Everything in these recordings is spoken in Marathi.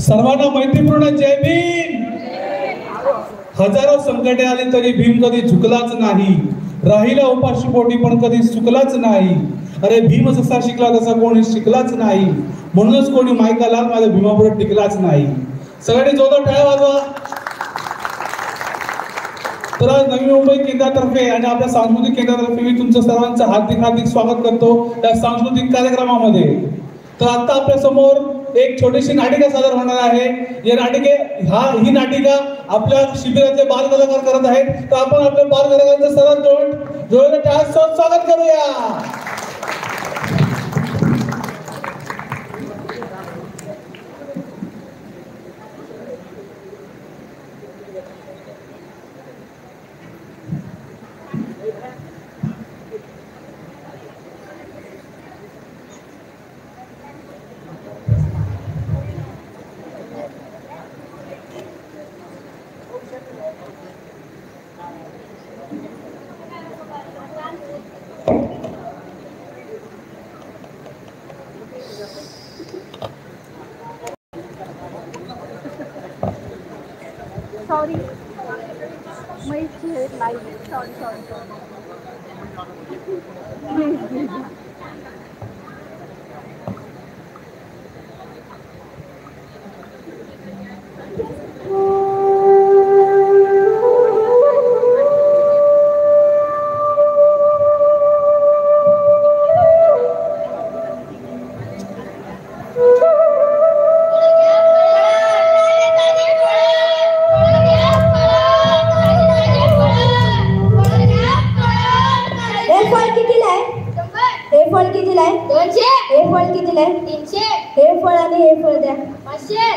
सर्वांना मैत्रीपूर्ण जय भीम. हजारो संकटे आली तरी भीम कधी झुकलाच नाही. राहिला उपाशी पोटी पण कधी चुकलाच नाही. अरे भीम जसा शिकला तसा कोणी शिकलाच नाही. म्हणूनच कोणी मायका लाल माझ्या भीमापुढे टिकलाच नाही. सगळ्यांनी जोरदार टाळ्या वाजवा. तर आज नवी मुंबई केंद्रातर्फे आणि आपल्या सांस्कृतिक केंद्रातर्फे मी तुमचं सर्वांचं हार्दिक स्वागत करतो या सांस्कृतिक कार्यक्रमामध्ये. तर आता आपल्या समोर एक छोटीशी नाटिका सादर होणार आहे. ही नाटिका आपल्या शिबिराचे बालकलाकार करत आहेत. तर आपण आपल्या बालकलाकारांचं सर्वात जोरदार स्वागत करूया. Sorry, my chair live. Sorry. हे फळ कितीला आहे? 200. हे फळ कितीला आहे? 300. हे फळ आणि हे फळ द्या 500.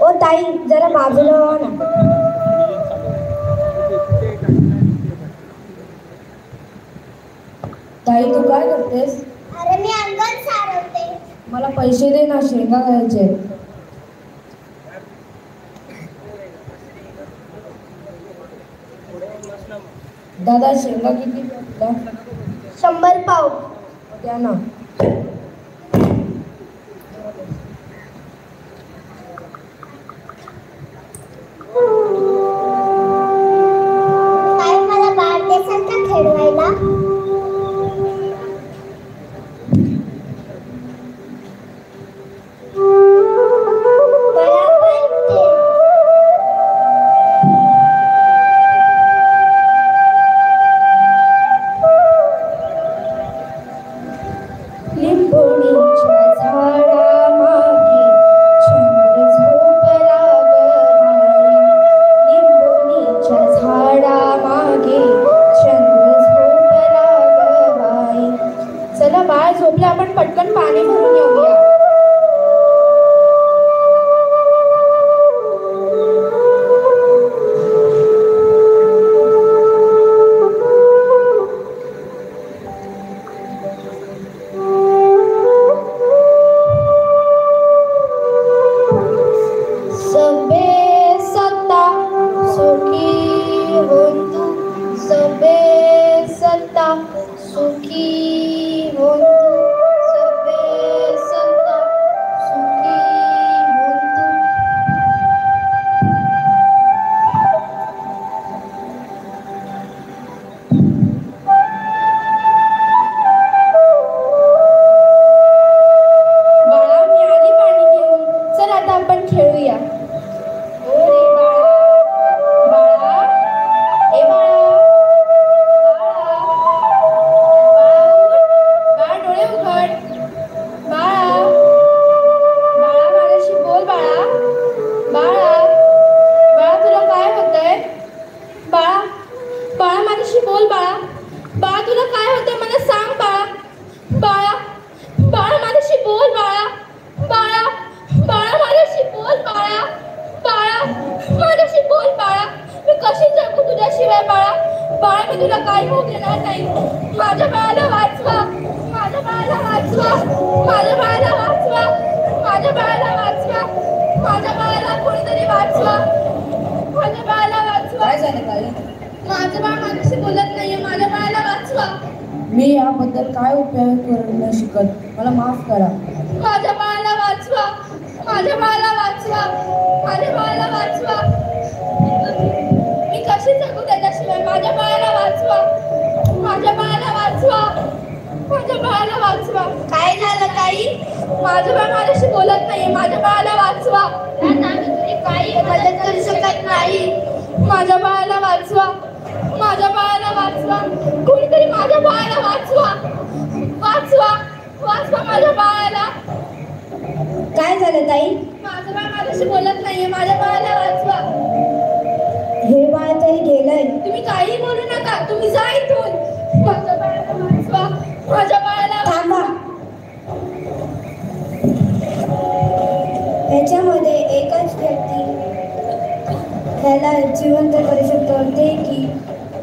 ओ ताई जरा बाजूला व्हा ना. ताई तू काय करतेस? अरे मी अंगण सारवते. मला पैसे दे ना, शेंगा घ्यायचे. दादा शेंगा किती? 100 पाव द्या ना. काय मला बाळदेसारखा खेळवायला? आपण पटकन पाणी भरून येऊया. सबे सत्ता सुखी होतु, सबे सत्ता सुखी होतु. खेळूया. डोळे उघड. बाळा माझ्याशी बोल. बाळा तुला काय होतंय? बाळा माझ्याशी बोल. बाळा तुला काय होतंय मला सांग. बाळा माझ्याशी बोल. बाळा माझ्याशी बोल. माझ्याशी बोल. मी कशी जगू तुझ्याशिवाय? बाळा मी तुला काही होऊ देणार नाही. माझ्या बाळाला वाचवा. माझ्या बाळाला कोणीतरी वाचवा. माझ्या बाळाला वाचवा. काय झालं? माझं बाळ माझ्याशी बोलत नाहीये. माझ्या बाळाला वाचवा. वाचवा. मी याबद्दल काय उपयोग करू न शिकत, मला माफ करा. माझ्या बाळाला वाचवा. माझ्या बाळाला वाचवा. माझ्या बाळाला वाचवा. मी कशी जगू त्याच्याशिवाय? माझ्या बाळाला वाचवा. माझ्या बाळाला वाचवा. माझ्या बाळाला वाचवा. काय झालं ताई? माझं बाळ माझ्याशी बोलत नाहीये. माझ्या बाळाला वाचवा. आम्ही तुझी काही मदत करू शकत नाही. माझ्या बाळाला वाचवा. माझ्या बाळाला वाचवा. कोणीतरी माझ्या बाळाला वाचवा. वाचवा. वाचवा माझ्या बाळाला. काय झालं ताई? माझं बाळ माझ्याशी बोलत नाहीये. माझ्या बाळाला वाचवा. हे बाळ तरी गेलंय. तुम्ही काही बोलू नका. तुम्ही जा इथून. माझ्या बाळाला वाचवा. माझ्या बाळाला थांबा. याच्यामध्ये एकच व्यक्ती त्याला जिवंत करू शकतो, ते की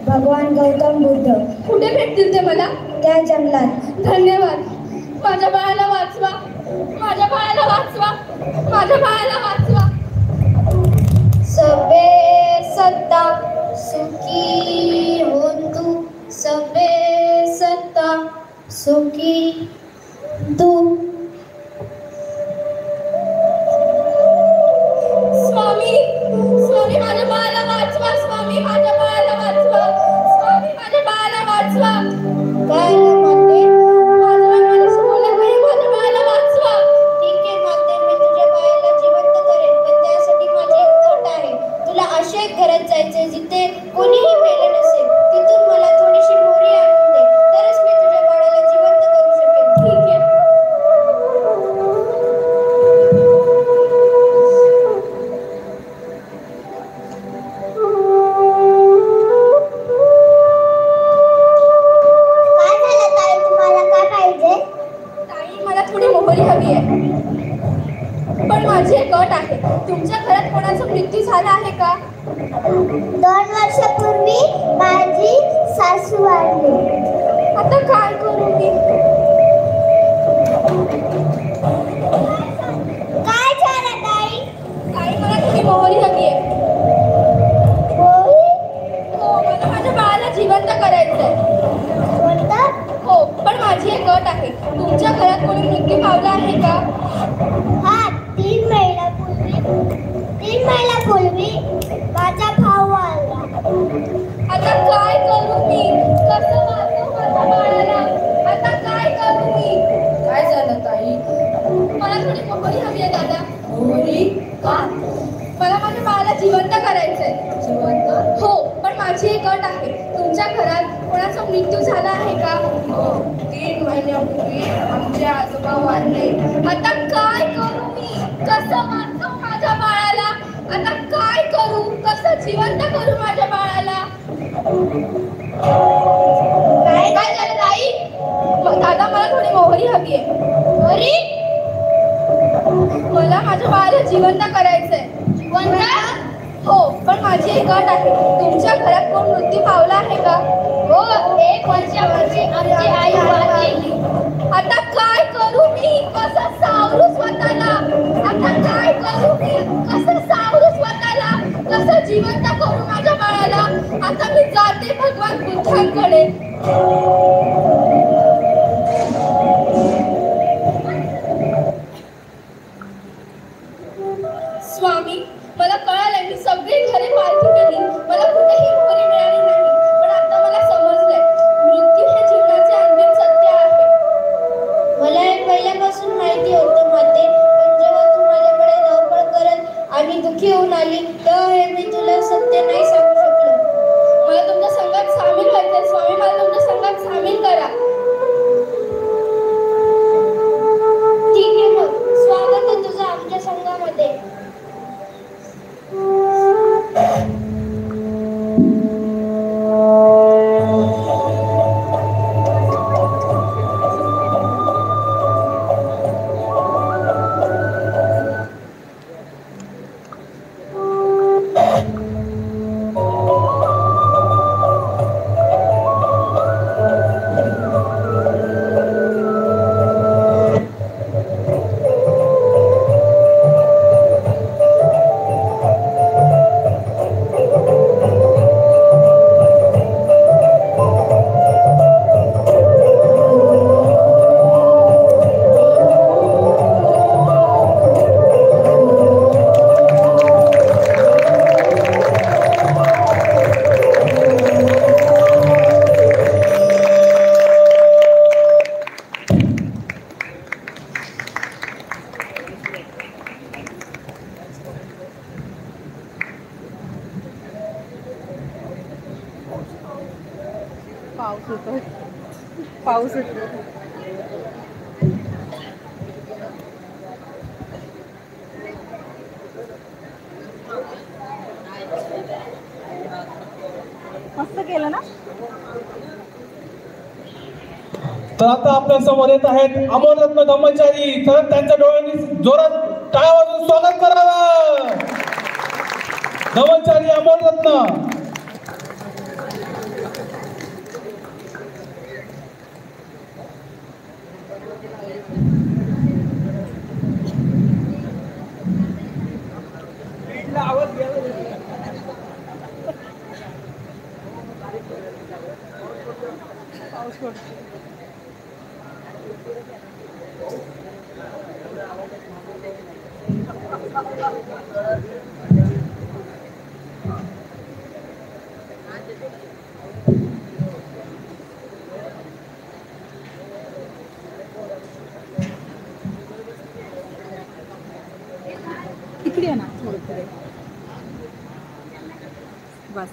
भगवान गौतम बुद्ध. कुठे भेटतील ते मला? त्या जंगलात. धन्यवाद. माझ्या बाळाला वाचवा. माझ्या बाळाला वाचवा. माझ्या बाळाला वाचवा. सबे सत्ता सुखी होंतु, सबे सत्ता सुखी तू. स्वामी, स्वामी माझ्या बाळाला वाचवा. स्वामी माझ्या बाळाला वाचवा. स्वामी माझ्या बाळाला वाचवा. काय म्हणते? माझं बाळ माझ्याशी बोलत नाही. माझ्या बाळाला वाचवा. ठीक आहे म्हणते, मी तुझ्या बाळाला जिवंत करेन, पण त्यासाठी माझी एक अट आहे. तुला अशा एक घरात जायचंय जिथे कोणीही मेलं नसेल. तिथून मला थोडीशी मोहरी आणून दे, तरच मी तुझ्या बाळाला जिवंत करू शकेन. ठीक आहे. काय झालं ताई? तुम्हाला काय पाहिजे? ताई मला थोडी मोहरी हवी आहे. पण माझी एक अट आहे. तुमच्या घरात कोणाचा मृत्यू झाला आहे का? 2 वर्षापूर्वी माझी सासू वारली. आता काय करू मी? काय झालं ताई? ताई मला थोडी मोहरी हवी आहे. होय? हो, मला माझ्या बाळाला जिवंत करायचंय. कोणतं? हो, पण माझी एक अट आहे. तुमच्या घरात कोणी मृत्यू पावला आहे का? हा, 3 महिन्यापूर्वी माझा भाऊ आला. आता काय करू मी? कसं वाचवू माझ्या बाळाला? आता काय करू मी? काय झालं ताई? मला थोडी मोहरी हवी आहे दादा. मोहरी? का? मला माझ्या बाळाला जिवंत करायचंय. जिवंत? हो, पण माझी एक अट आहे. तुमच्या घरात कोणाचा मृत्यू झाला आहे का? हो, 3 महिन्यापूर्वी आमचे आजोबा वारले. आता काय करू मी? कसं वाचवू माझ्या बाळाला? आता काय करू? कसं जिवंत करू माझ्या बाळाला? काय काय झालं ताई? दादा मला थोडी मोहरी हवी आहे. मोहरी? मला माझ्या बाळाला जिवंत करायचंय. जिवंत? हो, पण माझी एक अट आहे. तुमच्या घरात कोण मृत्यू पावला आहे का? हो, 1 वर्षापूर्वी आमची आई वारली. आता काय करू मी? कसं सावरू स्वतःला? आता काय करू मी? कसं सावरू स्वतःला? कसं जिवंत करू माझ्या बाळाला? आता मी जाते भगवान बुद्धांकडे. स्वामी, मला कळालं मी सगळी घरे पालथी केली. मला कुठेही मोहरी मिळाली नाही. पण आता मला समजलंय मृत्यू हे जीवनाचे अंतिम सत्य आहे. मला हे पहिल्यापासून माहिती होतं माते, पण जेव्हा तू माझ्याकडे धावपळ करत आणि दुःखी होऊन आली तेव्हा हे मी तुला सत्य नाही सांगू शकलो. मला तुमच्या संघात सामील व्हायचंय स्वामी. मला तुमच्या संघात सामील पाऊस येतो. पाऊस येतो. मस्त केलं ना. तर आता आपल्या समोर येत आहेत अमोलरत्न धम्मचारी. तर त्यांच्या डोळ्यांनी जोरात टाळ्या वाजवून स्वागत करावं. धम्मचारी अमोलरत्न. पाऊस पडतो. इकडे ना थोडं पुढे बस.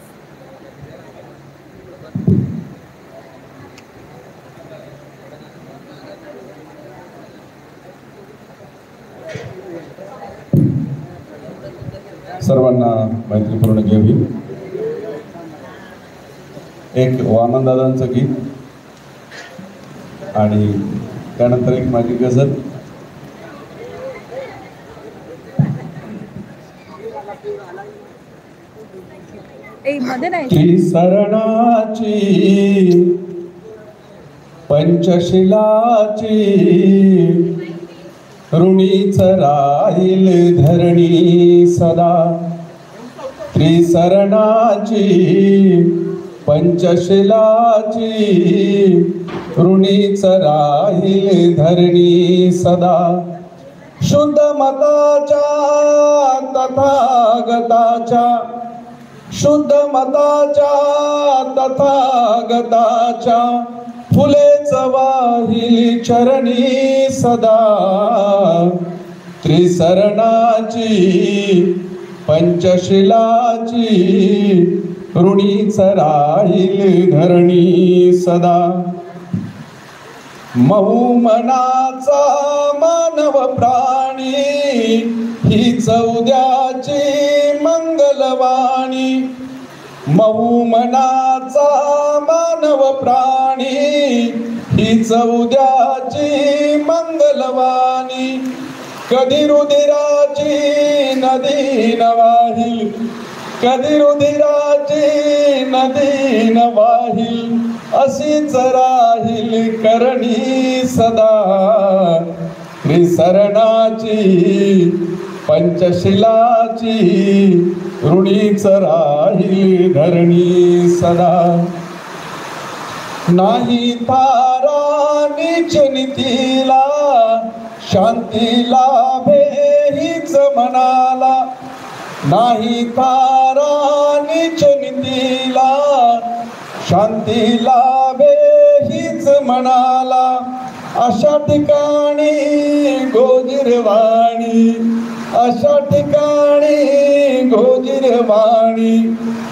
सर्वांना मैत्रीपूर्ण जय भीम. एक वामनदादांचं गीत आणि त्यानंतर एक माझी गझल. मध्ये नाही. त्रिसरणाची पंचशिलाची ऋणीच राहील धरणी सदा. त्रिसरणाची पंचशिलाची ऋणीच राहील धरणी सदा. शुद्ध मताच्या तथागताच्या शुद्ध मताच्या तथागताच्या फुलेच वाहिली चरणी सदा. त्रिसरणाची पंचशिलाची ऋणीच राहील धरणी सदा. महुमनाचा मानव प्राणी हीच उद्याची मंगलवाणी. महुमनाचा मानव प्राणी हीच उद्याची मंगलवाणी. कधी रुधिराची नदी न वाहील कधी रुधिराची नदी न वाहील अशीच राहील करणी सदा. त्रिसरणाची पंचशिलाची ऋणीच राहील धरणी सदा. नाही तारा नीच नीतीला शांती लाभे हीच मनाला. नाही तारा नीच नीतीला शांती लाभे हीच मनाला. अशा ठिकाणी गोजिरवाणी अशा ठिकाणी गोजिरवाणी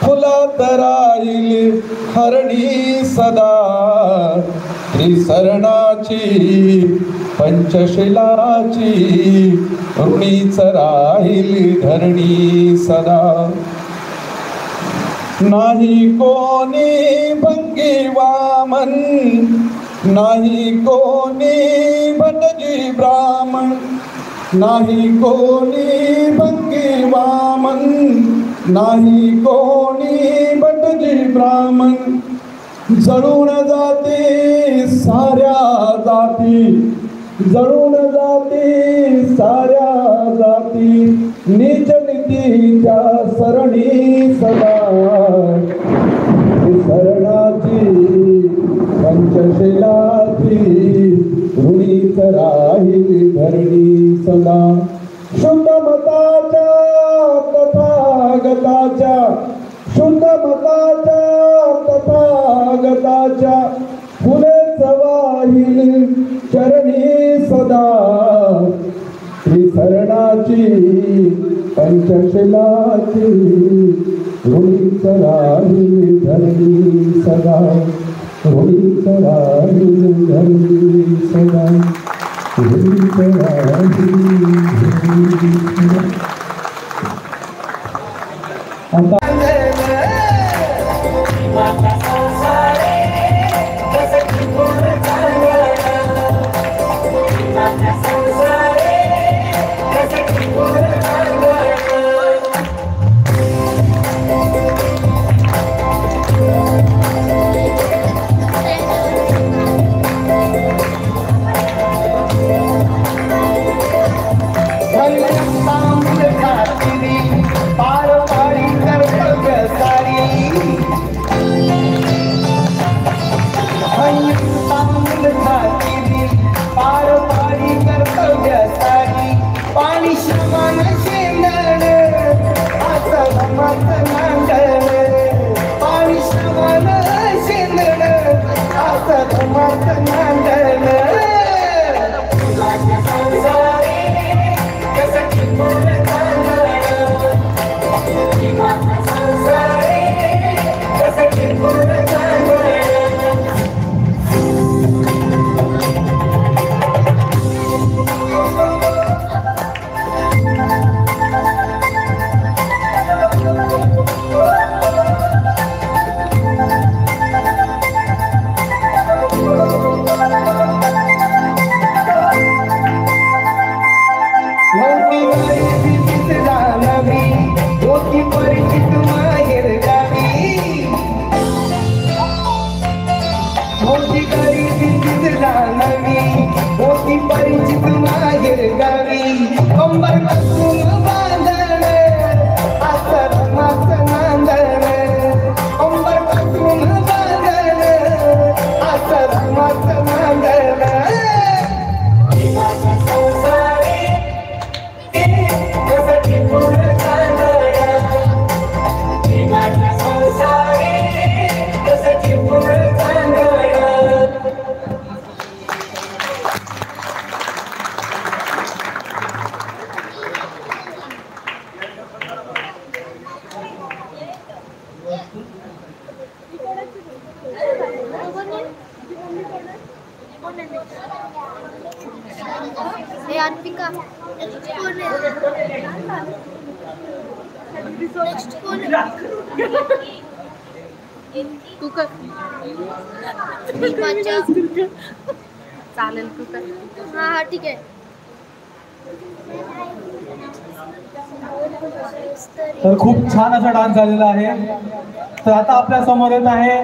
फुलात राहील हरणी सदा. त्रिसरणाची पंचशिलाची ऋणीच राहील धरणी सदा. नाही कोणी भंगी वामन नाही कोणी भटजी ब्राह्मण. नाही कोणी भंगी वामन नाही कोणी भटजी ब्राह्मण. जळून जाती साऱ्या जाती जळून जाती साऱ्या जाती नीच नीतीच्या सरणी सदा. शरणाची पंचशिलाची ऋणीच राहील धरणी सदा. शुद्ध मताच्या तथागताच्या शुद्ध मताच्या तथागताच्या फुलेच वाहील चरणी सदा. त्रिसरणाची पंचशिलाची ऋणीच राहील धरणी सदा. रोहित राहील घरी सदा रोहित राहील घरी सदा. आता परिचित माहेर गावी कंबर बसून बांधण आसर मास नांदण कंबर बसून बांधण आसर मास नांदण अर्पिका तू कर चालेल तू कर. हा ठीक आहे. तर खूप छान असा डान्स झालेला आहे. तर आता आपल्या समोर येत आहे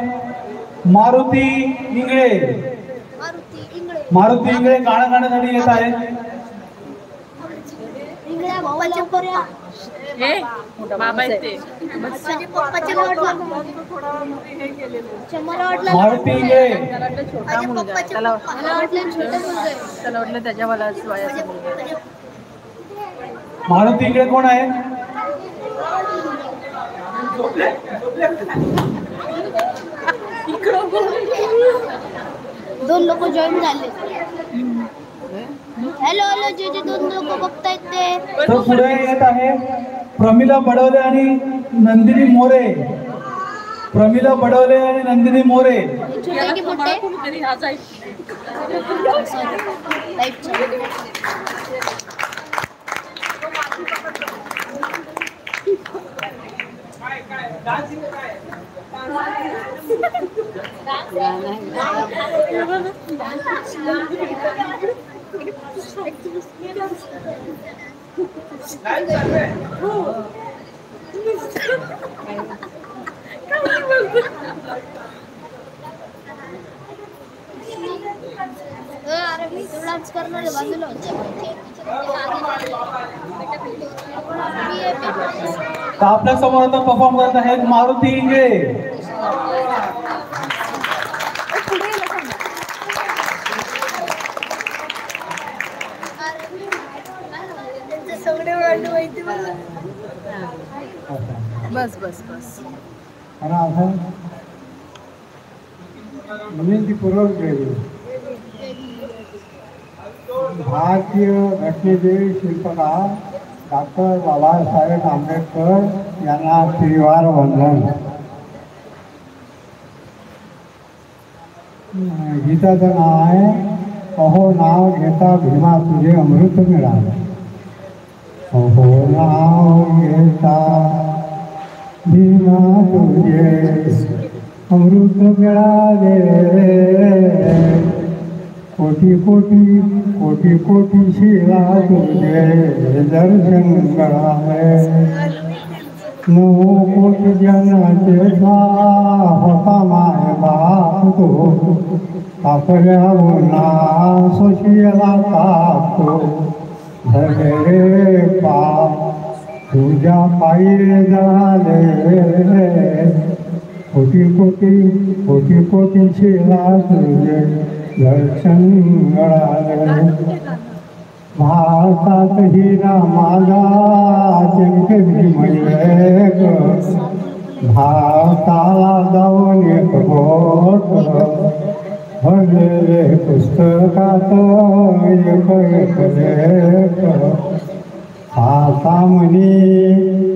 मारुती इंगळे. मारुती इंगळे गाणं गाण्यासाठी येत आहे. मारुती इंगळे त्याला वाटलं त्याच्या मला मारुती इंगळे कोण आहे? दोन लोक जॉईन झाले. हॅलो हॅलो जे जे दोन लोक बघतायत ते. तर पुढे येत आहे प्रमिला बडवले आणि नंदिनी मोरे. प्रमिला बडवले आणि नंदिनी मोरे. छोटे की मोठे? अरे मी डान्स करणार बाजूला तर आपल्या समोर आता परफॉर्म करत आहेत मारुती इंगळे. बस बस बस आणि आपण विनंतीपूर्वक केली. भारतीय घटनेचे शिल्पकार डॉक्टर बाबासाहेब आंबेडकर यांना त्रिवार वंदन. गीताचं नाव आहे अहो नाव घेता भीमा तुझे अमृत मिळाले. अहो नाव घेता भीमा तुझे अमृत मिळाले. कोटी कोटी कोटी कोटी शिला तुझे दर्शन मिळाले. 9 कोटी जनाचे होता माय बाप तो आपल्या उन्हा सुशिला तापतो. धरे पाप तुझ्या पायी झाले. कोटी कोटी कोटी कोटी शिला तुझे दर्शन मिळाले. भारतात हिरा माझा चमके भीमयेक. भारताला जाऊन एक बोट भरलेले पुस्तकात एक एक लेख. हातामनी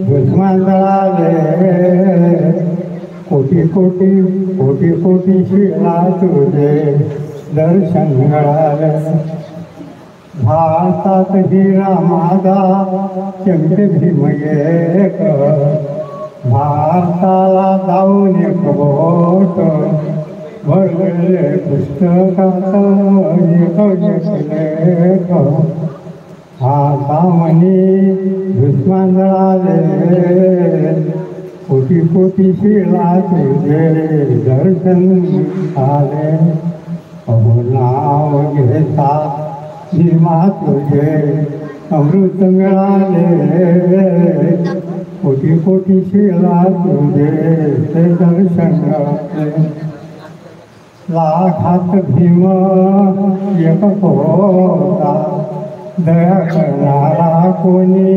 दुश्मन जळाले. कोटी कोटी कोटी कोटी शिला तुझे दर्शन मिळाले. भारतात हिरा माझा चमके भीमयेक. भारताला जाऊन एक बोट भरलेले पुस्तकात एक एक लेख. हातामनी दुश्मन जळाले. कोटी कोटी शिला तुझे दर्शन आले. अहो नाव घेता भीमा तुझे अमृत मिळाले. कोटी कोटी शिला तुझे ते दर्शन आले. लाखात भीम एक होता दया करणारा कोणी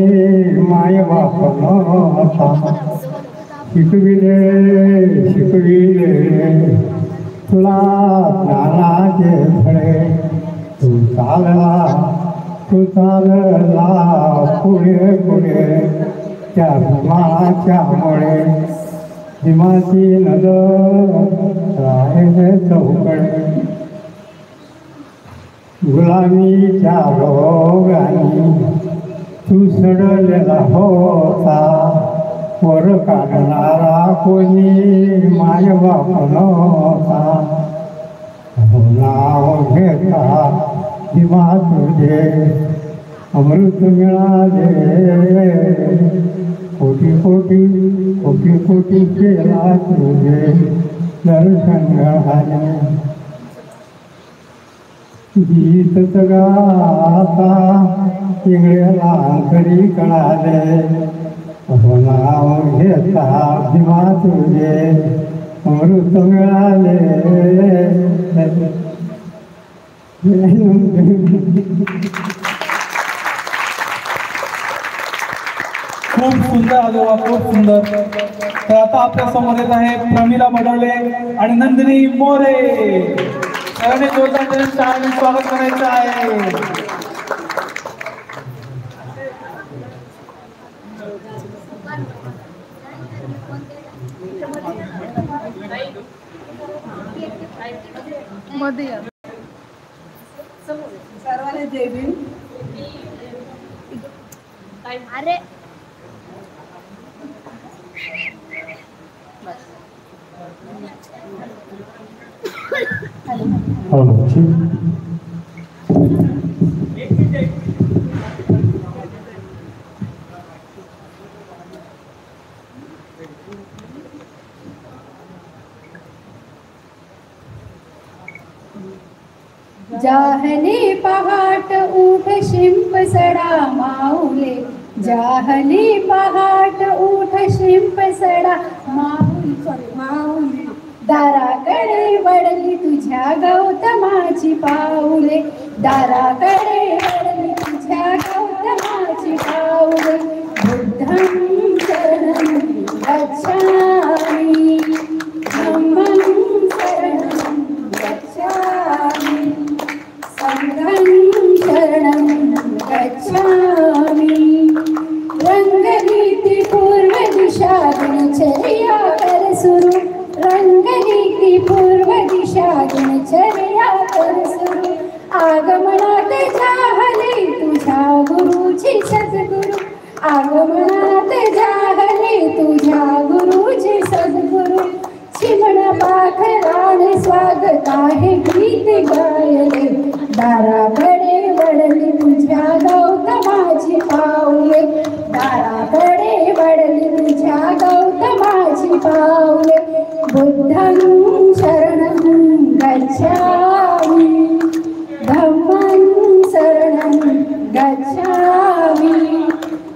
माय बाप नव्हता. शिकविले शिकविले तुला ज्ञानाचे फळे. तू चालला पुढे पुढे त्या भीमाच्यामुळे. भीमाची नजर आहे चौकडे. गुलामीच्या रोगानी तू सडलेला होता. वर काढणारा कोणी माय बाप नव्हता. नाव घेता भीमा तुझे अमृत मिळाले. कोटी कोटी कोटी कोटी केला तुझे दर्शन मिळाले. गीत गाता इंगळ्याला अंतरी कळाले. नाव घेता भीमा तुझे अमृत मिळाले. खूप सुंदर आजोबा, खूप सुंदर. तर आता आपल्या समोर येत आहे प्रमिला बडोले आणि नंदिनी मोरे. सगळ्यांनी जोरदार त्यांचं टाळ्यांनी स्वागत करायचं आहे. मध्ये या. सर्वांना जय भीम. अरे जाहली पहाट उठ शिंप सडा माऊले. जाहली पहाट उठ शिंप सडा माऊले. दाराकडे वळली तुझ्या गौतमाची पाऊले. दाराकडे वळली तुझ्या गौतमाची पाऊले. बुद्धं शरणं गच्छामि. धम्मं शरणं गच्छामि. संघं शरणं गच्छामि. रंगनीती पूर्व दिशा दिनचर्या कर सुरू. रंगनीती पूर्व दिशा दिनचर्या दिनचर्या कर सुरू आगमनात जाहले तुझ्या गुरुची सद्गुरु आगमनात जाहले तुझ्या गुरुची सद्गुरु चिमण पाखराने स्वागत आहे गीत गायले दाराकडे वळली तुझ्या गौतमाची पाऊले दाराकडे वळली तुझ्या गौतमाची पाऊले बुद्धं शरणं गच्छामि धम्मं शरणं गच्छामि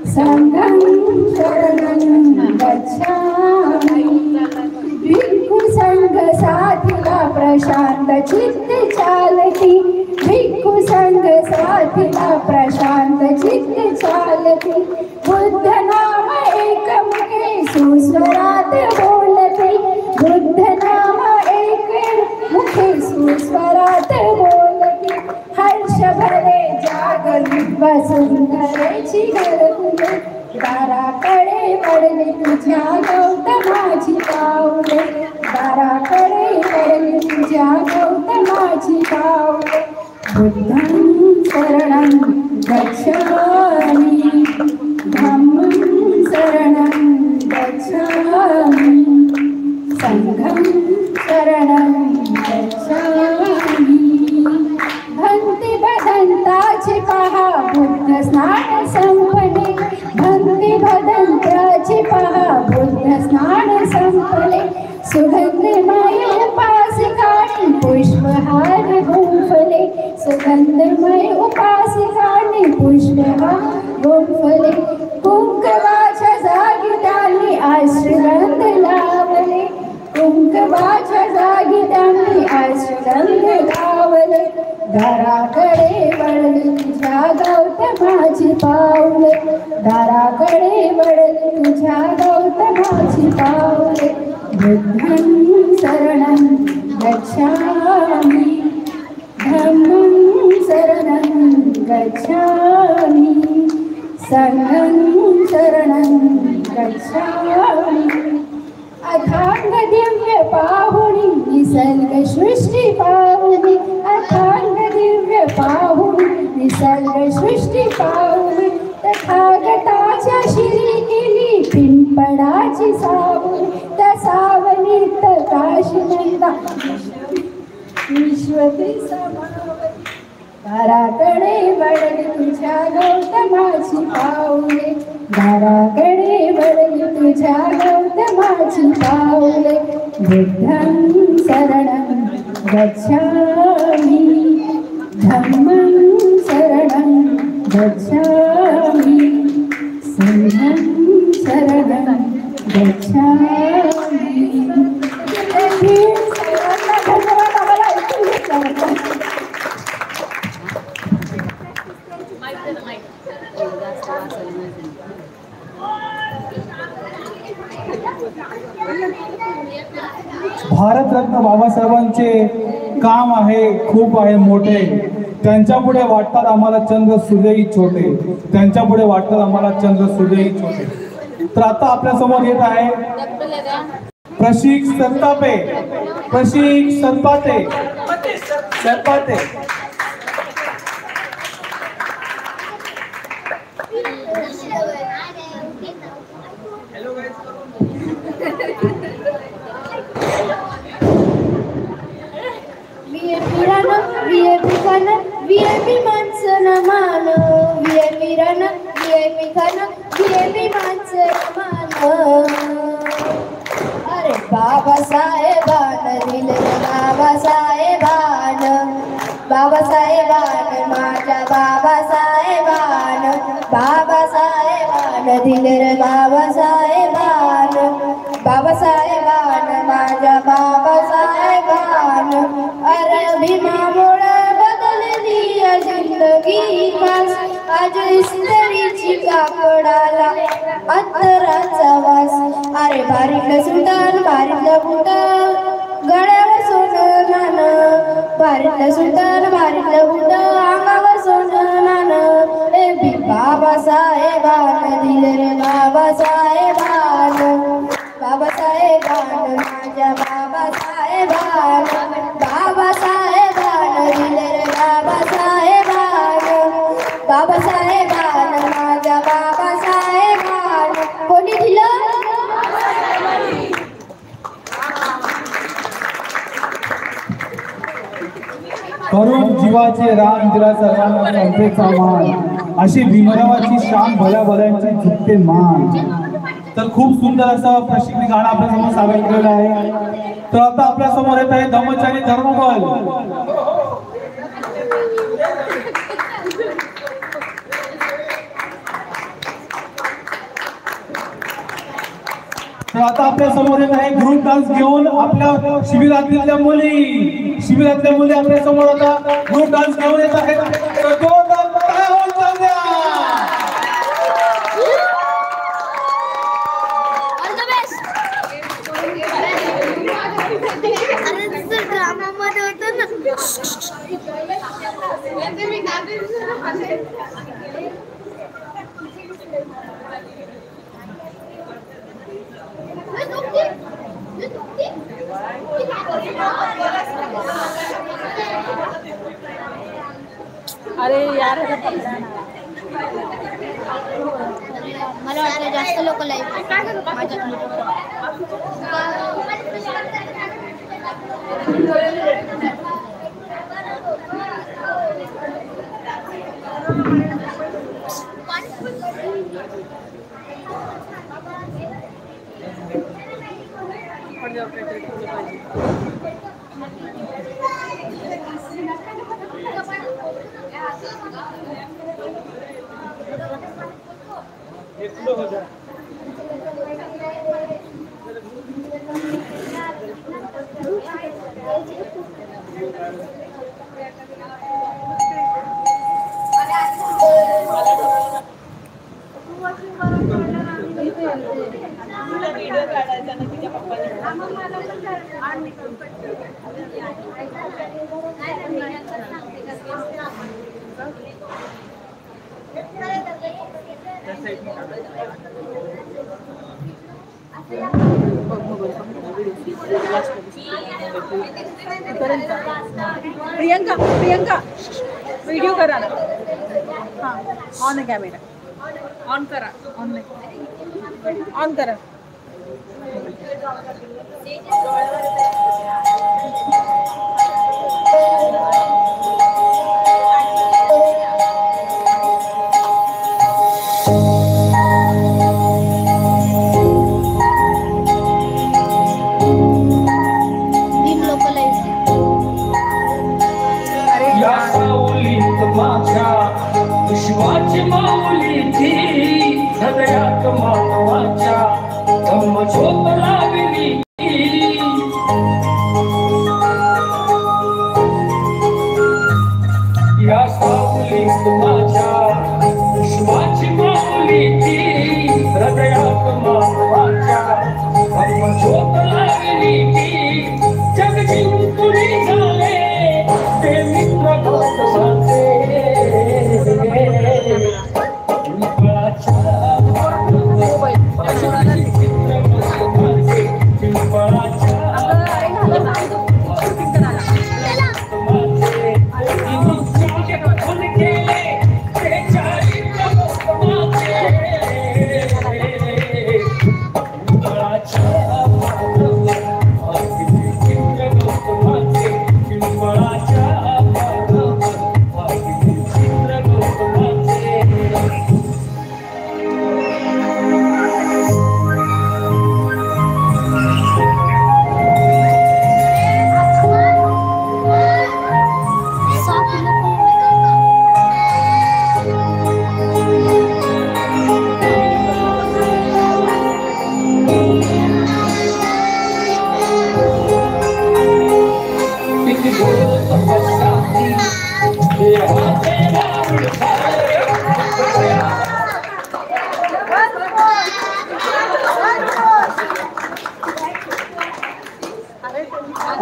संघं शरणं गच्छामि भिक्खू संघ साथीला प्रशांत चित्त चालती भिक्खू संघ साथीला प्रशांत चित्त चालती बुद्ध नाम एकमुखे सुस्वरात बोलते बुद्ध नाम एक मुखे सुस्वरात बोलते हर्ष भरे जागली वसुंधरेची घरकुले दाराकडे वळली तुझ्या गौतमाची पाऊले दाराकडे वळली तुझ्या गौतमाची पाऊले बुद्धं शरणं गच्छामि धम्मं शरणं गच्छामि संघं शरणं गच्छामि भक्ती भदंताची पहा बुद्ध स्नान संपले भक्ती भदंताची पहा बुद्ध स्नान संपले सुगंधमय उपासिकांनी पुष्पहार गुंफले सुगंधमय उपासिकांनी पुष्पहार गुंफले कुंकवाच्या जागी त्यांनी आश्रगंध लावले कुंकवाच्या जागी त्यांनी आश्रगंध लावले दाराकडे वळली तुझ्या गौतमाची पाऊले दाराकडे वळली तुझ्या गौतमाची पाऊले बुद्धं शरणं गच्छामि धम्मं शरणं गच्छामि संघं शरणं गच्छामि अथांग दिव्य पाहुणी निसर्ग सृष्टी पाहुणी अथांग दिव्य पाहुणी निसर्ग सृष्टी पाहुणी तथागताच्या शिरी केली पिंपळाची सावली त्या सावलीत काशीनंदा विश्वती समावली दाराकडे वळली तुझ्या गौतमाची पाऊले दाराकडे वळली तुझ्या गौतमाची पाऊले बुद्धं शरणं गच्छामि धम्मं शरणं गच्छामि संघं शरणं गच्छामि धन्यवाद आम्हाला ऐकून घेतल्याबद्दल भारतरत्न बाबासाहेबांचे काम आहे खूप आहे मोठे त्यांच्या पुढे वाटतात आम्हाला चंद्र सूर्यही छोटे त्यांच्या पुढे वाटतात आम्हाला चंद्र सूर्यही छोटे तर आता आपल्या समोर येत आहे प्रशिक सरतापे प्रशिक सरपाते सरपाते VIP माणसं न मान VIP राणा VIP खाना VIP माणसं न मान अरे बाबासाहेबान दिले बाबासाहेबान बाबासाहेबान माझ्या बाबासाहेबान बाबासाहेबान दिले रे बाबासाहेबान बाबासाहेबान माझ्या बाबासाहेबान अरे भीमामुळे जिंदगी पास आज इस्त्रीची कापडाला अंतराचा वास अरे बारीकलं सुलतान बारीकलं बुट गळ्यावर सोनं नाणं बारीकलं सुलतान बारीकलं बुट अंगावर सोनं नाणं ए बी बाबासाहेबान दिले रे बाबासाहेबान बाबासाहेबान माझ्या बाबासाहेबान बाबासाहेब करून जीवाचे रान दिला सर्वांना जनतेचा मान, अशी भीमरावाची शान भल्या भल्यांची झुकते मान. तर खूप सुंदर असं प्रशिक्षण गाणं आपल्या समोर सादर केलेलं आहे. तर आता आपल्या समोर येत आहे धम्मचारी धर्मबल. तर आता आपल्या समोर येत आहे ग्रुप डान्स घेऊन आपल्या शिबिरातल्या मुली आपल्या समोर आता ग्रुप डान्स घेऊन येत आहेत. तर तो डान्स काय होत द्या. ड्रामामध्ये होतं ना. अरे यार मला वाटतं जास्त लोक लाईव्ह प्रियंका व्हिडिओ करा ना. हां ऑन आहे कॅमेरा. ऑन करा. ऑन करा. विश्वाची माऊली थी हृदयात मानवाच्या धम्म ज्योत लावली. या सावली माझ्या विश्वाची माऊली थी हृदयात मानवाच्या धम्म ज्योत लावली. जग जिंकुनी झाले ते मित्र गौतमाचे.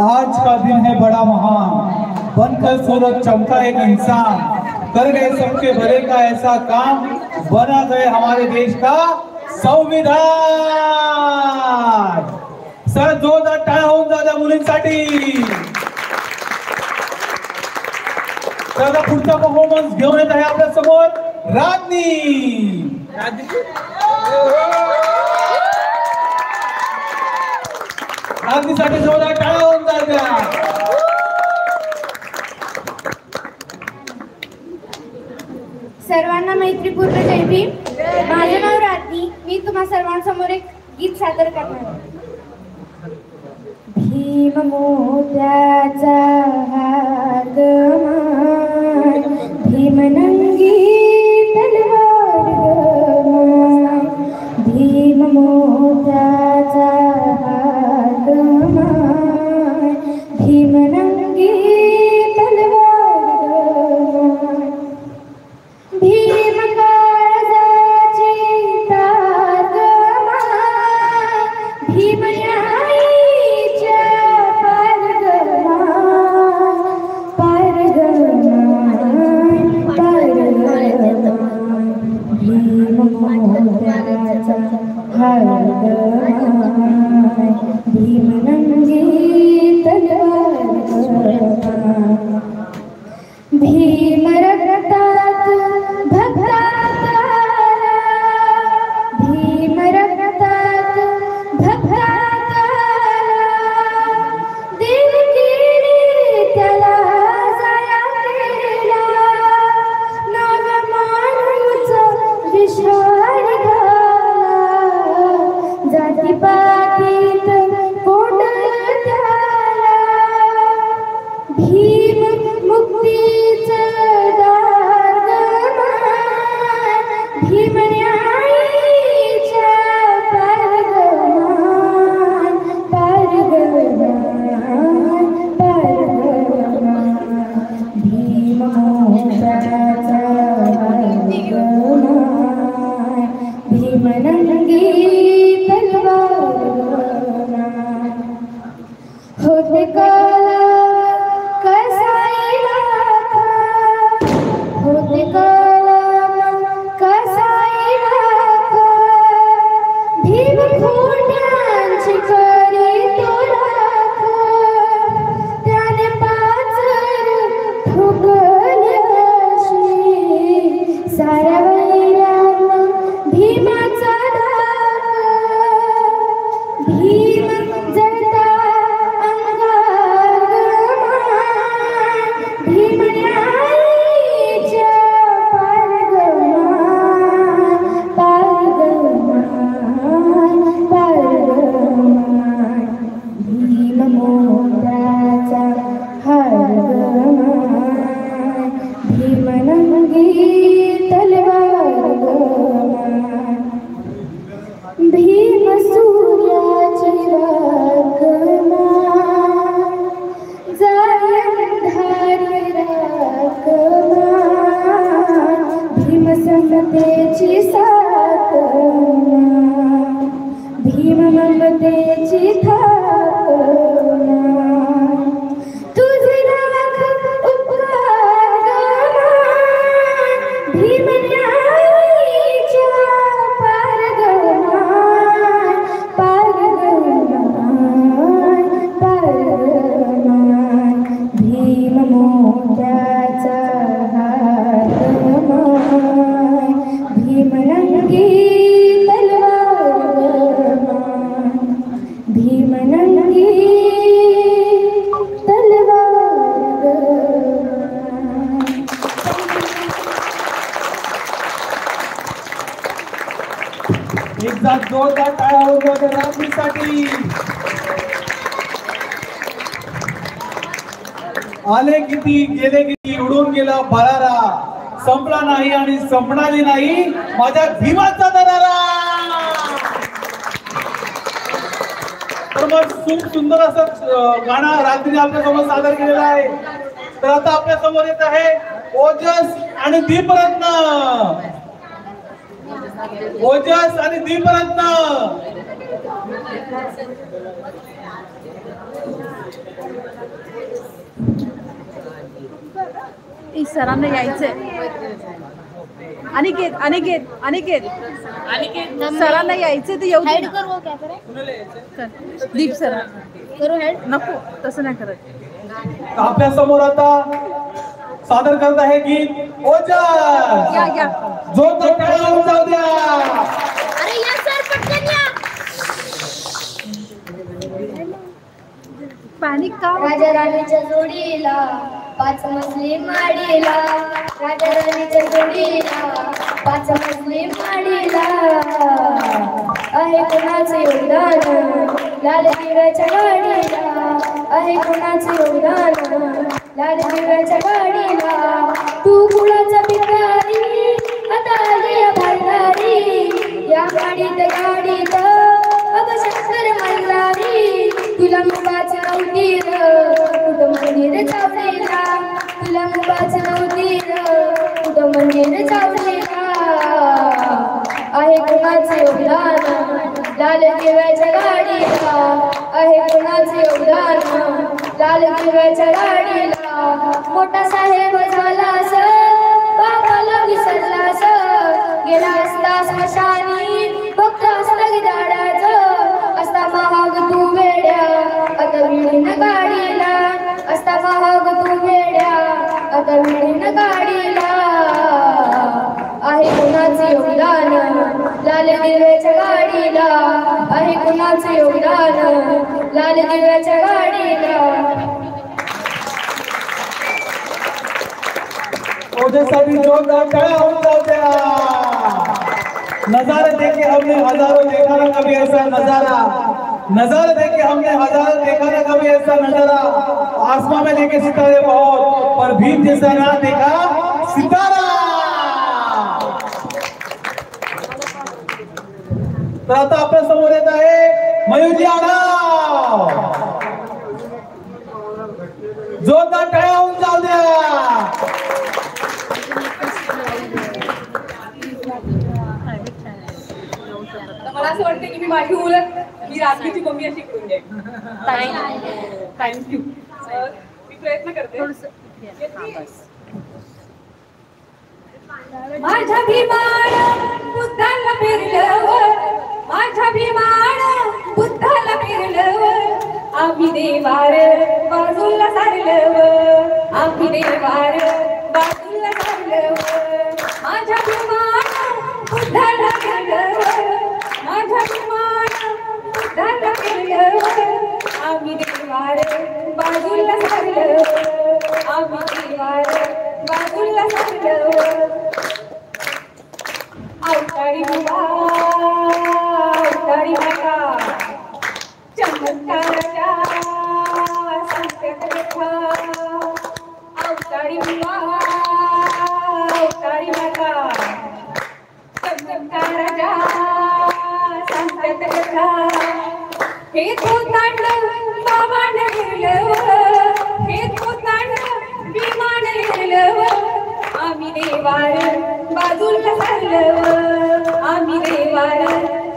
आज का दिन है बड़ा महान, बनकर सूरज चमका एक इंसान, कर गए सबके भले का ऐसा काम, बना गए हमारे देश का संविधान. सर जोरदार टाळ्या होऊन जात्या मुलींसाठी. तर आता पुढचा परफॉर्मन्स घेऊन येत आहे आपल्या समोर राजनी. राजनीसाठी जोरदार टाळ्या होऊन जात्या. सर्वांना मैत्रीपूर्ण जय भीम. माझे नाव रात्री. मी तुम्हा सर्वांसमोर एक गीत सादर करणार आहे. भीम मोत्याचा हार गमाय, भीम नंगी तलवार गमाय, भीम मोत्याचा हार गमाय, भीम नंगी तलवार गमाय, भीम काळजाची तार गमाय, भीम न्यायीच्या पार गमाय, पार गमाय, पार गमाय, भीम मोत्याचा हार गमाय, भीम नंगी तलवार गमाय, भीम रक्तात भक्तात आला, भीम रक्तात भक्तात आला, देवकीने त्याला जाया केला, नागमानूचा विश्वास घाला, जातीपातीत कोण त्याला, भीम मुक्तीचं दार गमाय, भीम न्यायीच्या पार गमाय, पार गमाय, पार गमाय, भीम मोत्याचा हार गमाय, भीम नंगी तलवार गमाय, होते काला कसाईला था, होते काला कसाईला था, भीम खोट्यांची करी तो राख, त्याने पाचर ठोकले अशी, साऱ्या वैऱ्यांना भीमाचा धाक, भीम जळता अंगार गमाय, भीम न्यायीच्या पार गमाय, पार गमाय, पार गमाय, भीम मोत्याचा हार गमाय, भीम नंगी तलवार गमाय, भीम सूर्याची राख गमाय, जायंधारी राख गमाय, भीम समतेची साथ गमाय, भीम ममतेची थाप गमाय, तुझे लाख उपकार गमाय, भीम न्यायीच्या पार गमाय, पार गमाय, पार गमाय, भीम मोत्याचा हार गमाय, भीम नंगी तलवार गमाय, भीम नंगी तलवार गमाय. एकदा जोरदार टाळ्या वाजवा रात्रीसाठी. आले किती गेले किती उडून गेला भरारा, संपला नाही आणि संपणारी नाही माझ्या भीमाचा दरारा. तर मग खूप सुंदर असं गाणं रात्रीने आपल्या समोर सादर केलेलं आहे. तर आता आपल्या समोर येत आहे ओजस आणि दीपरत्न. ओजस आणि दीपरत्न. सरांना यायचंय. अनिकेत अनिकेत अनिकेत सरांना यायचंय तर येऊ दे ना. दीप सर नको तसं नाही करत. आपल्या समोर आता सादर करत आहे गीत ओजस. या या जो तो टाळ्या वाजवू द्या. अरे या सर पटकन या. पॅनिक का राजा राणीच्या जोडीला पाच मजली माडीला राजा राणीच्या जोडीला पाच मजली माडीला आहे कुणाचे योगदान लाल दिव्याच्या गाडीला आहे कुणाचे योगदान लाल दिव्याच्या गाडीला तू कुणाचा भिकारी आता आली भांडारी या गाडीत अग शंकर मल्हारी तुला मुबाच नव्हती कुठं मंदिर चावडीला तुला मुबाच नव्हती कुठं मंदिर चावडीला आहे कुणाचे योगदान लाल दिव्याच्या गाडीला आहे कुणाचे योगदान लाल दिव्याच्या गाडीला मोठा साहेब झालास बाबाला विसरलास गेला असता स्मशानी फक्त असता गिदाडाचं असता महाग तू वेड्या आता विळीन गाडीला असता महाग तू वेड्या आता विळीन गाडीला आहे कुणाचे योगदान लाल दिव्याच्या गाडीला आहे कुणाचे योगदान लाल दिव्याच्या गाडीला ओझेसाठी जोरदार टाळ्या होऊन जाऊ द्या। नजारा देखे हमने हजारों देखा ना कभी ऐसा नजारा नजारा देखे हमने हजारों देखा ना कभी ऐसा नजारा आसमां में देखे सितारे बहुत पर भीम जैसा ना देखा सितारा। तर आता आपल्या समोर येत आहे मयूरजी आढाव जोरदार टाळ्या होऊन जाऊ द्या। मला असं वाटतं की मी माझी ओळख मी रात्रीची मम्मी अशी करून जाईल। थँक्यू मी प्रयत्न करते। माझ्या भीमान बुद्धाला फिरलं माझ्या भीमान बुद्धाला फिरलं आम्ही देवार बाजूला सारलं आम्ही देवार बाजूला सारलं माझ्या भीमान बुद्धाला फिरलं माझ्या भीमान बुद्धाला फिरलं आम्ही देवार बाजूला सारलं आम्ही देवार बाजूला सारलं अवतारी बाबा चमत्काराच्या सांगतात कथा अवतारी बाबा चमत्काराच्या सांगतात कथा हे धोतांड बाबाने लिहिलं हे धोतांड विमान लिहिलं आम्ही देवार बाजूला सारलं आम्ही देवार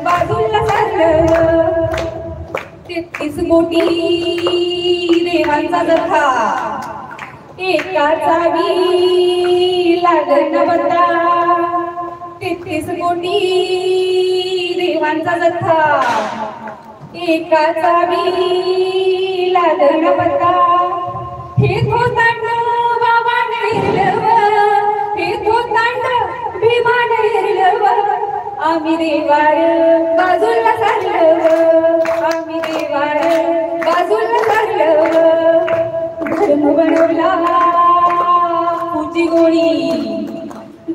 बाजूला सारलं 33 कोटी देवांचा जथा एका चावी लागण बता 33 कोटी देवांचा जथा एका चावी लागण बता हे धोतांड बाबाने लिहिलं हे धोतांड भीमाने लिहिलं आम्ही देवार बाजूला सारलं आम्ही देवार बाजूला सारलं धर्म बनवला पूची गोळी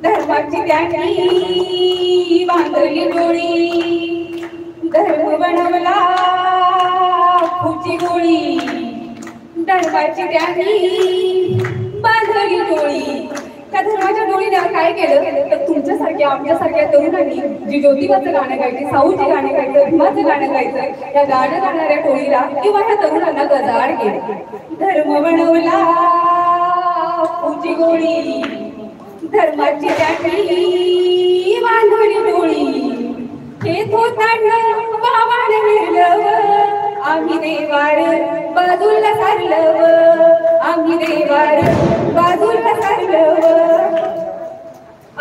धर्माची त्यांनी बांधली डोळी धर्म बनवला पूची गोळी धर्माची त्यांनी बांधली डोळी त्या धर्माच्या डोळीने काय केलं तर तुमच्यासारख्या आमच्यासारख्या तरुणांनी जी ज्योतिबाचं गाणं गायचे साऊची गाणे गायचं भीमाचं गाणं गायचं या गाणं गाणाऱ्या टोळीला किंवा ह्या तरुणांना गजाआड केले धर्म बनवला पूची गोळी धर्माची त्यांनी बांधली डोळी हे धोतांड बाबाने लिहिलं आम्ही देवार बाजूला सारलं आम्ही देवार बाजूला सारलं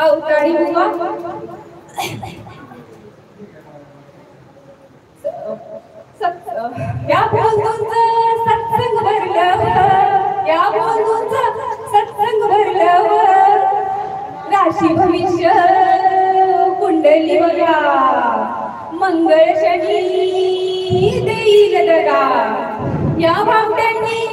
अवतारी बुवा या बंधूंचं सत्संग भरलं या बंधूंचं सत्संग भरलं राशी भविष्य कुंडली बघा मंगळ शनी देईल दगा या भावट्यांनी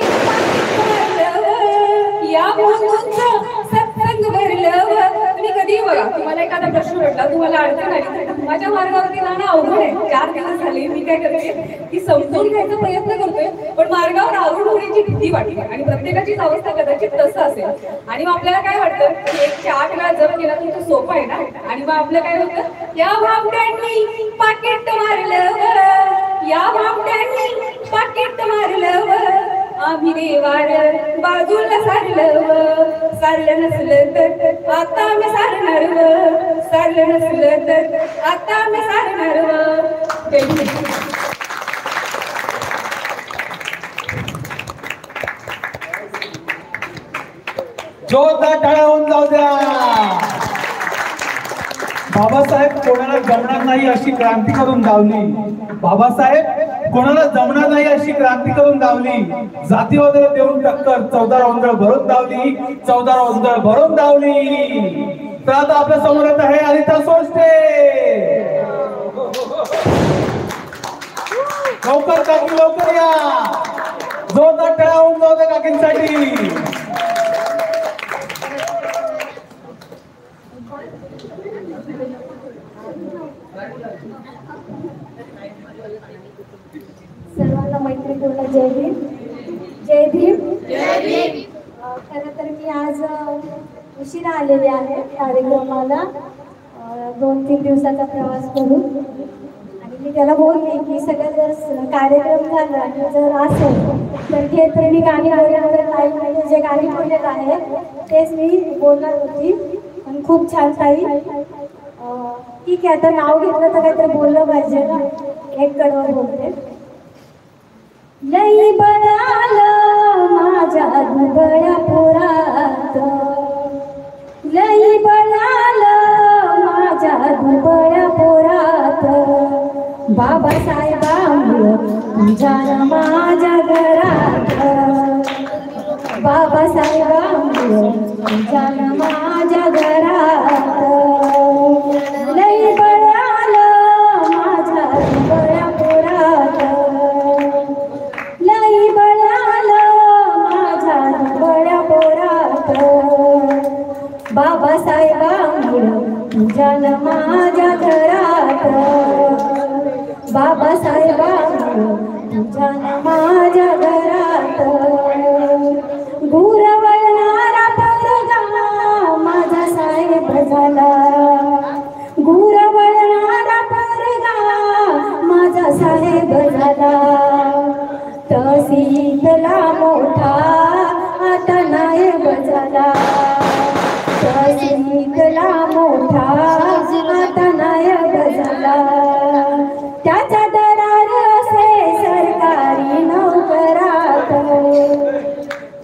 या मोहनचं सत्संग भरलं आणि कधी बघा तुम्हाला एखादा प्रश्न भेटला, तुम्हाला अडचण आली, माझ्या मार्गावरती जाणं अवघड आहे. 4 दिवस झाले मी काय करते की समजून घ्यायचा प्रयत्न करतोय, पण मार्गावर आरूढ होण्याची भीती वाटते आणि प्रत्येकाचीच अवस्था कदाचित तसं असेल. आणि मग आपल्याला काय वाटतं की 8 वेळा जर केला तर तो सोपं आहे ना. आणि मग आपलं काय होतं, या भामट्यांनी पाकिट मारलं, या भामट्यांनी पाकिट मारलं, आम्ही देवार बाजूला सारलं, सारलं नसलं तर आता मी सारणार, सारलं नसलं तर आता मी सारणार. जोरदार टाळ्या होऊन जाऊ द्या. बाबासाहेब कोणाला जमणार नाही अशी क्रांती करून धावली. बाबासाहेब कोणाला जमणार नाही अशी क्रांती करून धावली. जाती वगैरे देऊन टक्कर 14 ओंजळ भरून धावली, 14 ओंजळ भरून धावली. तर आता आपल्या समोर येत आहे अनिता सोष्टे. लवकर काकी लवकर या. जोरदार टाळ्या होऊन जाऊ द्या काकींसाठी. सर्वांना मैत्रीपूर्ण जय भीम. जय भीम. जय भीम. खरं तर मी आज उशिरा आलेले आहे कार्यक्रमाला, 2-3 दिवसाचा प्रवास करून. आणि मी त्याला बोलले की सगळं जर कार्यक्रम झाला जर असेल तर घेतलेली गाणी वगैरे ताईमध्ये जे गाणी बोललेलं आहे तेच मी बोलणार होती. पण खूप छान ताई. ठीक आहे, आता नाव घेतलं तर काहीतरी बोललं पाहिजे ना. एक कडवं बोलते. लई बळालं माझ्या दुबळ्या पोरात, लई बळालं माझ्या दुबळ्या पोरात, बाबासाहेबांमुळं तुझ्या माझ्या घरात, बाबासाहेबांमुळं तुझ्या माझ्या घरात, लई बळालं माझ्या दुबळ्या पोरात, लई बळालं माझ्या दुबळ्या पोरात, बाबासाहेबांमुळं तुझ्या माझ्या घरात, बाबासाहेबांमुळं तुझ्या माझ्या घरात. गुरवळणारा पोरगा माझा साहेब झाला, गुरवळणारा पोरगा माझा साहेब झाला. तहसीलला मोठा आता नायब झाला, तहसीलला मोठा आता नायब झाला. त्याचा दरार असे सरकारी नोकरात,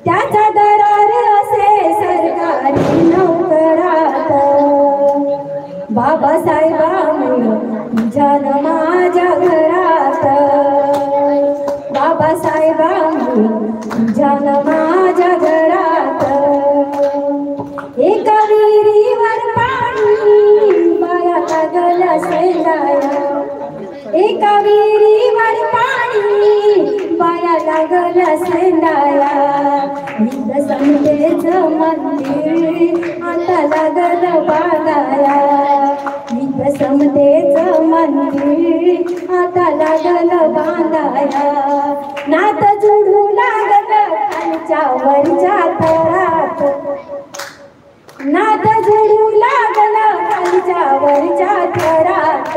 त्याचा दरार असे सरकारी नोकरात, बाबासाहेबांमुळं तुझ्या माझ्या घरात, बाबासाहेबांमुळं तुझ्या माझ्या घरात. एका विहिरीवर पाणी बाया लागला शेंडाया, एका विहिरीवर पाणी बाया लागला शेंडाया. इथं समतेचं मंदिर आता लागलं बागाया, इथं समतेचं मंदिर आता लागलं बांधाया. नात जुडू लागलं खालच्या वरच्या थरात, नात जुडू लागलं खालच्या वरच्या थरात,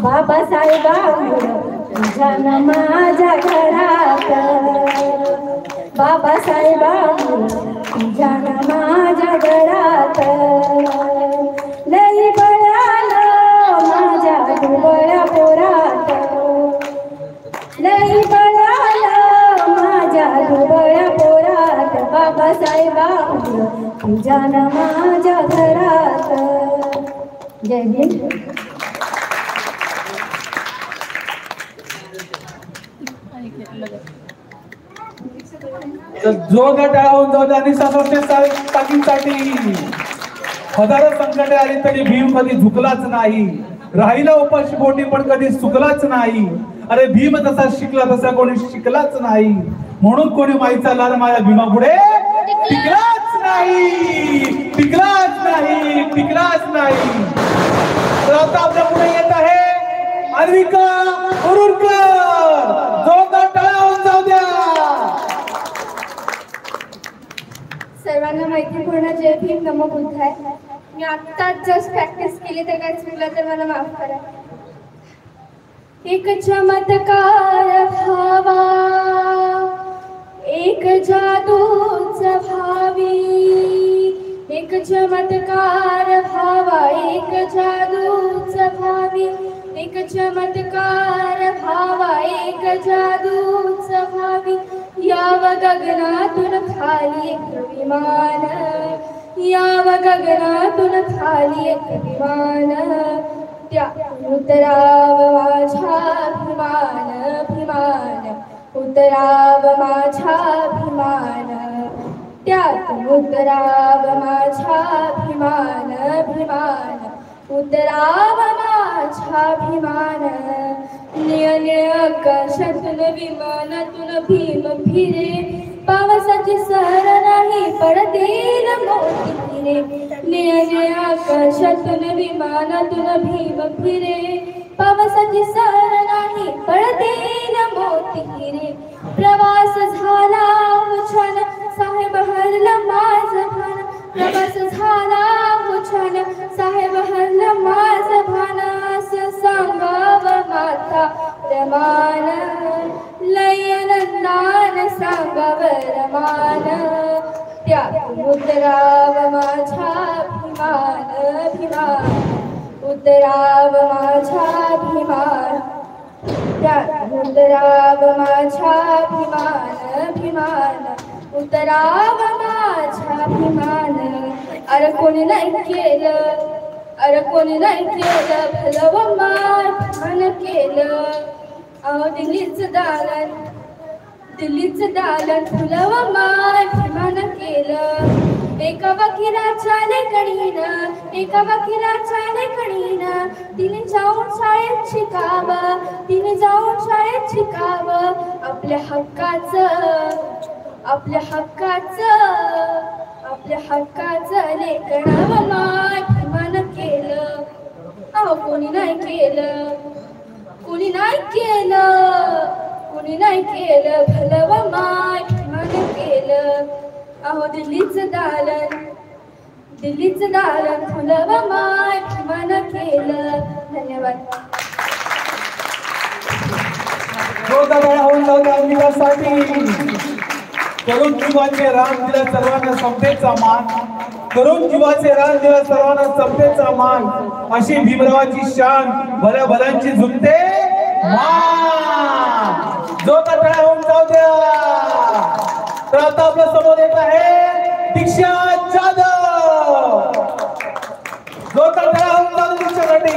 बाबासाहेबांमुळं तुझ्या माझ्या घरात, बाबासाहेबांमुळं तुझ्या माझ्या घरात. लई बळालं माझ्या दुबळ्या पोरात, लई बळालं माझ्या दुबळ्या पोरात, बाबासाहेबांमुळं तुझ्या माझ्या घरात. जय भीम. जोरदार टाळ्या होऊन जाऊ द्या आणि काकींसाठी. हजारो संकटे आली तरी भीम कधी झुकलाच नाही, राहिला उपाशी पोटी पण कधी चुकलाच नाही. अरे भीम तसा शिकला तसा कोणी शिकलाच नाही, म्हणून कोणी माईचा लाल माझ्या भीमा पुढे टिकलाच नाही. तर आता आपल्या पुढे येत आहे अन्विका उरुरकर. जोरदार टाळ्या होऊन जाऊ द्या. सर्वांना मैत्रीपूर्ण जय भीम नमो बुद्धाय. मी आत्ताच जस्ट प्रॅक्टिस केली तर काय चुकलं तर मला माफ करा. एक चमत्कार भावा एक जादूच भावी. एक चमत्कार भावा एक जादूच भावी. एक चमत्कार भावा एक जादूच भावी. याव गगनातून खाली एक विमान. याव गगनातून खाली एक विमान. त्यातून उतराव माझ्याभिमान भिमान. उतराव माझ्याभिमान. त्यातून उतराव माझ्याभिमान भिमान. उतराव माझ्याभिमान. निळ निळ आकाशातून विमानातून भीम फिरे. पावसाची सहर नाही पडतील मोती हिरे. निळ निळ आकाशातून विमानातून भीम फिरे. पावसाची सहर नाही पडतील मोती हिरे. प्रवास झाला छान साहेब हरलं माझं भान. प्रवास झाला छान साहेब हरलं माझं भान. असं सांगाव माता रमान. लय आनंदान सांगाव रमान. त्यातून उतराव माझ्याभिमान भिमान. उतराव माझ्याभिमान. त्यातून उतराव माझ्याभिमान भिमान. उतराव माझ्याभिमान. अरे कोणी नाही केलं. अरे कोणी नाही केलं भलं मान केलं. अहो दिल्लीचं दालन फुलव मान केलं. एका वकिलाच्या लेखणीनं एका वकिलाच्या लेखणीनं तिने जाऊन शाळेत शिकावं. तिने जाऊन शाळेत शिकावं. आपल्या हक्काचं लेखनावं मान केलं. अहो कोणी नाही केलं. कोणी नाही केलं भलं मान केलं. अहो दिल्लीचं दालन फुलव मान केलं. धन्यवाद. होऊन जाऊ द्या अन्विकासाठी. तरुण जीवाचे रान दिला सर्वांना समतेचा मान. तरुण जीवाचे रान दिला सर्वांना समतेचा मान. अशी भीमरावाची शान भल्या भल्यांची झुकते मान. जोरदार टाळ्या होऊन जाऊ द्या. तर आता आपल्या समोर येत आहे दीक्षा जाधव. जोरदार टाळ्या होऊन जाऊ दीक्षासाठी.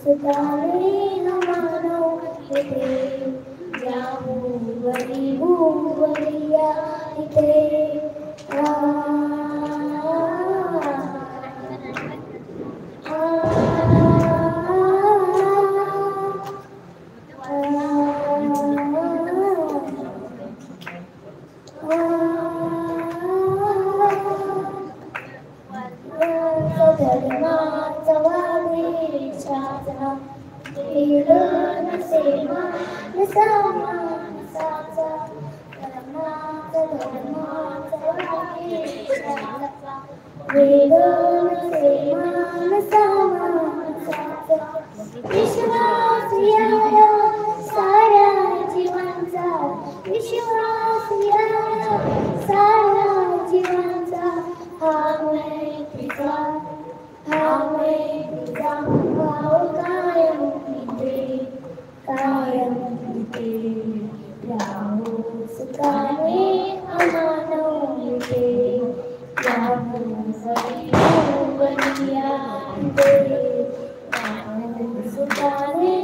सुतारे येते ज्या भूवरी भूवरिया इथे विश्वास याला साऱ्या जीवांचा विश्वास याला साऱ्या जीवांचा हा मैत्रीचा भाव कायम इथे राहो सुखाने अमानव इथे राहो बनिया इथे सुखाने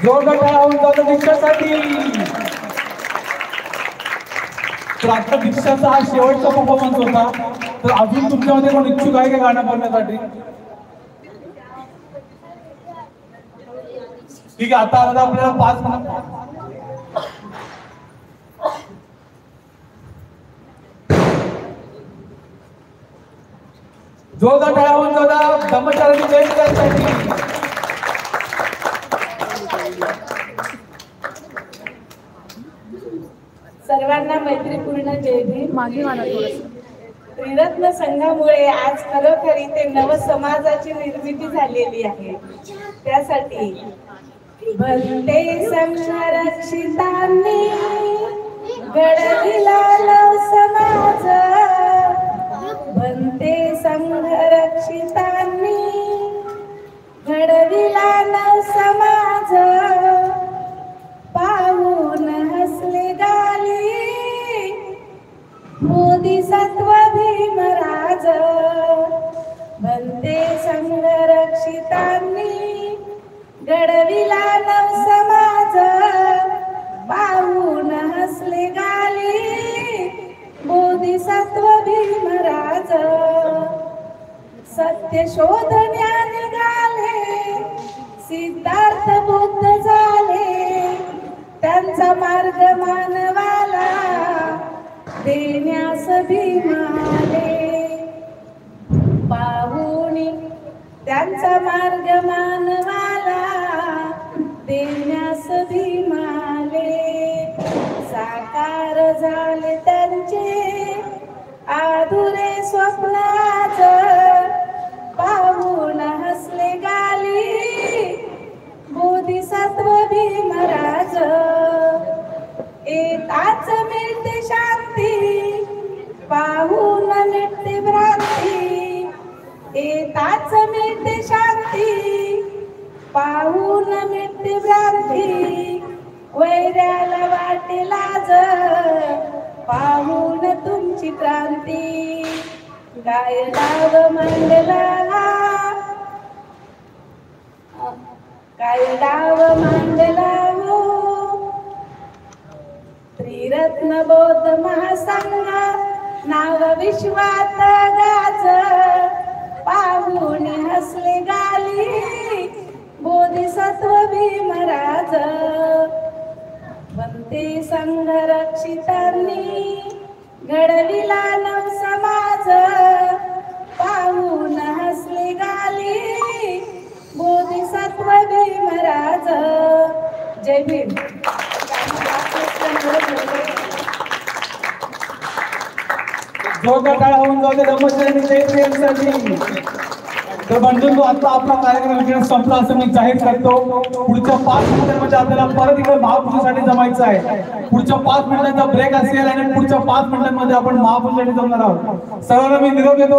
जोरदार टाळ्या होऊन जातो दीक्षासाठी. तर आता दीक्षाचा हा शेवटचा परफॉर्मन्स होता. तर अजून तुमच्यामध्ये कोण इच्छुक आहे का गाणं बोलण्यासाठी? ठीक आहे, आता आपल्याला 5 मिनिट जोरदार टाळ्या होऊन जाता ब्रह्मचार्याची जयंती करण्यासाठी. सर्वांना मैत्रीपूर्ण जय भीम. मागे म्हणा थोडंसं. त्रिरत्न संघामुळे आज खरोखरी ते नव समाजाची निर्मिती झालेली आहे. त्यासाठी बनते संरक्षितांनी घडविला नव समाज. बनते संरक्षितांनी घडविला नव समाज. पाहून हसले गाली बोधिसत्व भीमराज. बनते संरक्षितांनी घडविला नव समाज. पाहून हसले गाली बोधिसत्व भीमराज. सत्य शोधण्या निघाले सिद्धार्थ बुद्ध झाले. त्यांचा मार्ग मानवाला देण्यास भीमाले. पाहुणी त्यांचा मार्ग मानवाला देण्यास भीमाले. साकार झाले त्यांचे आधुरे स्वप्नाच. पाहून हसले गाली बोधिसत्व भीमराज. एताच मिळते शांती पाहून मिळते भ्रांती. एताच मिळते शांती पाहून मिळते भ्रांती. वैऱ्याला वाटे लाज पाहून तुमची क्रांती. काय डाव मांडला काय डाव मांडला हो त्रिरत्न बौद्ध महासंघ. नाव विश्वात गाज. पाहून हसले गाली बोधिसत्व भीमराज. बनते संरक्षितांनी घडविला नव समाज. पाहून हसले गाली बोधिसत्व भीमराज. जय भीम. जोरदार टाळ्या होऊन जाऊ दे ब्रह्मचार्याची जयंती यांच्यासाठी. तर बंधूंनो, आता आपला कार्यक्रम इकडे संपला असं मी जाहीर करतो. पुढच्या 5 मिनिटांमध्ये आपल्याला परत इकडे महापुरुषासाठी जमायचं आहे. पुढच्या 5 मिनिटांचा ब्रेक असेल आणि पुढच्या 5 मिनिटांमध्ये आपण महापुरुषासाठी जमणार आहोत. सर्वांना मी निरोप देतो.